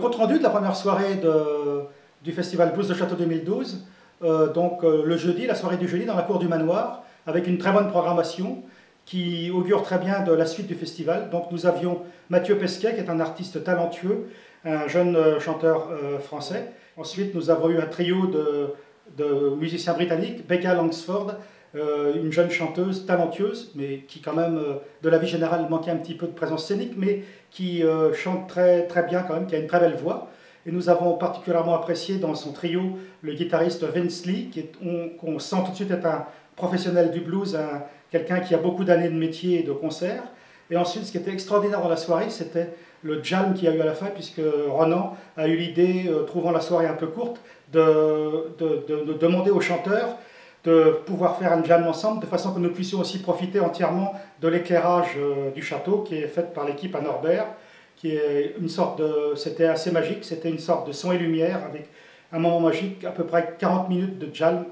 Compte rendu de la première soirée du festival Blues de Château 2012, le jeudi, la soirée du jeudi dans la cour du manoir, avec une très bonne programmation qui augure très bien de la suite du festival. Donc nous avions Mathieu Pesquet, qui est un artiste talentueux, un jeune chanteur français. Ensuite, nous avons eu un trio de musiciens britanniques, Becca Langsford, une jeune chanteuse talentueuse, mais qui quand même, de la vie générale, manquait un petit peu de présence scénique, mais qui chante très, très bien quand même, qui a une très belle voix. Et nous avons particulièrement apprécié dans son trio le guitariste Vince Lee, qu'on sent tout de suite être un professionnel du blues, quelqu'un qui a beaucoup d'années de métier et de concert. Et ensuite, ce qui était extraordinaire dans la soirée, c'était le jam qu'il y a eu à la fin, puisque Ronan a eu l'idée, trouvant la soirée un peu courte, de demander aux chanteurs de pouvoir faire un jam ensemble, de façon que nous puissions aussi profiter entièrement de l'éclairage du château, qui est fait par l'équipe à Norbert, qui est une sorte de... C'était assez magique, c'était une sorte de son et lumière, avec un moment magique, à peu près 40 minutes de jam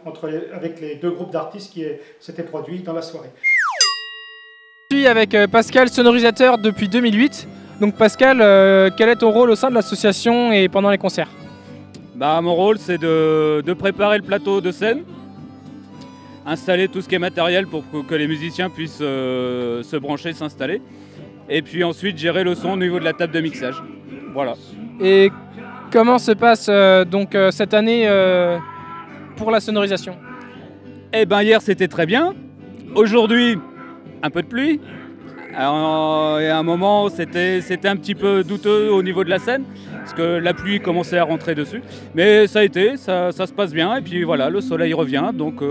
avec les deux groupes d'artistes qui s'étaient produits dans la soirée. Je suis avec Pascal, sonorisateur depuis 2008. Donc Pascal, quel est ton rôle au sein de l'association et pendant les concerts? Mon rôle, c'est de préparer le plateau de scène, installer tout ce qui est matériel pour que les musiciens puissent se brancher, s'installer. Et puis ensuite gérer le son au niveau de la table de mixage. Voilà. Et comment se passe cette année pour la sonorisation? Eh bien hier c'était très bien. Aujourd'hui, un peu de pluie. Alors, et à un moment c'était un petit peu douteux au niveau de la scène, parce que la pluie commençait à rentrer dessus. Mais ça a été, ça se passe bien, et puis voilà, le soleil revient, donc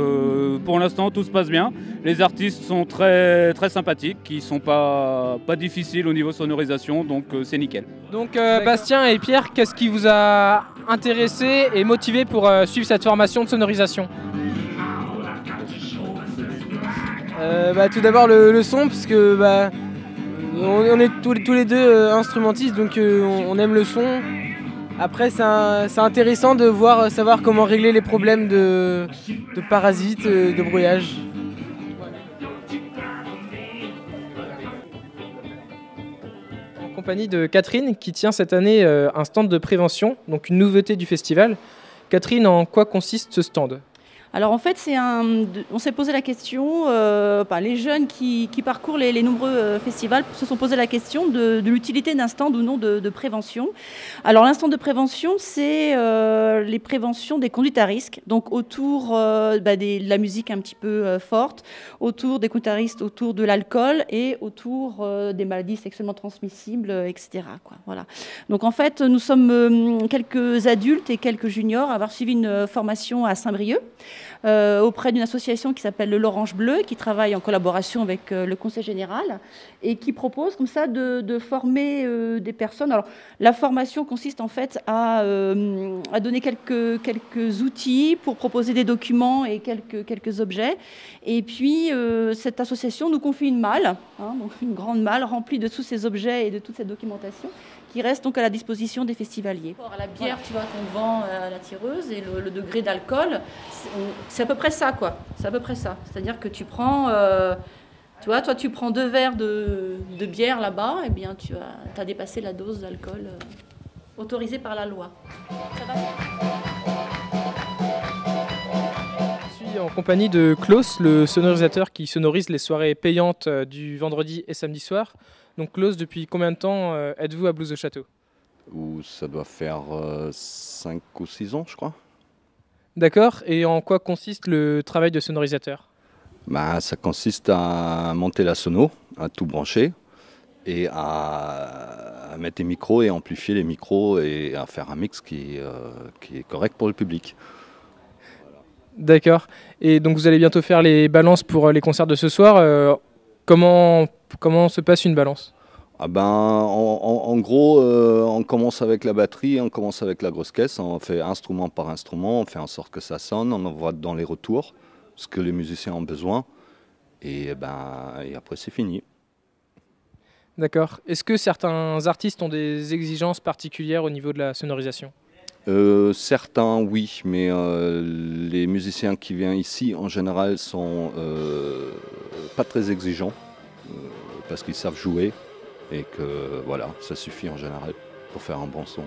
pour l'instant tout se passe bien. Les artistes sont très, très sympathiques, ils ne sont pas difficiles au niveau sonorisation, donc c'est nickel. Donc Bastien et Pierre, qu'est-ce qui vous a intéressé et motivé pour suivre cette formation de sonorisation? Tout d'abord le son, parce que on est tous les deux instrumentistes, donc on aime le son. Après c'est intéressant de savoir comment régler les problèmes de parasites, de brouillage. En compagnie de Catherine qui tient cette année un stand de prévention, donc une nouveauté du festival. Catherine, en quoi consiste ce stand ? Alors en fait, on s'est posé la question, les jeunes qui parcourent les nombreux festivals se sont posé la question de l'utilité d'un stand ou non de prévention. Alors l'instant de prévention, c'est les préventions des conduites à risque, donc autour de la musique un petit peu forte, autour des conduites à risque, autour de l'alcool et autour des maladies sexuellement transmissibles, etc. Voilà. Donc en fait, nous sommes quelques adultes et quelques juniors à avoir suivi une formation à Saint-Brieuc, auprès d'une association qui s'appelle le L'Orange Bleu, qui travaille en collaboration avec le Conseil Général et qui propose comme ça de former des personnes. Alors la formation consiste en fait à donner quelques outils pour proposer des documents et quelques objets. Et puis cette association nous confie une malle, donc une grande malle remplie de tous ces objets et de toute cette documentation, qui reste donc à la disposition des festivaliers. À la bière, tu vois, qu'on vend à la tireuse, et le degré d'alcool, c'est à peu près ça, quoi. C'est à peu près ça. C'est-à-dire que tu prends, tu prends 2 verres de bière là-bas, et bien tu as dépassé la dose d'alcool autorisée par la loi. Ça va ? Je suis en compagnie de Klaus, le sonorisateur qui sonorise les soirées payantes du vendredi et samedi soir. Donc Klaus, depuis combien de temps êtes-vous à Blues de Château? Ça doit faire 5 ou 6 ans, je crois. D'accord. Et en quoi consiste le travail de sonorisateur? Ça consiste à monter la sono, à tout brancher et à mettre les micros et amplifier les micros et à faire un mix qui est correct pour le public. D'accord. Et donc vous allez bientôt faire les balances pour les concerts de ce soir. Comment se passe une balance? En gros, on commence avec la batterie, on commence avec la grosse caisse, on fait instrument par instrument, on fait en sorte que ça sonne, on envoie dans les retours ce que les musiciens ont besoin, et après c'est fini. D'accord. Est-ce que certains artistes ont des exigences particulières au niveau de la sonorisation? Certains oui, mais les musiciens qui viennent ici en général sont pas très exigeants, parce qu'ils savent jouer. Et que voilà, ça suffit en général pour faire un bon son.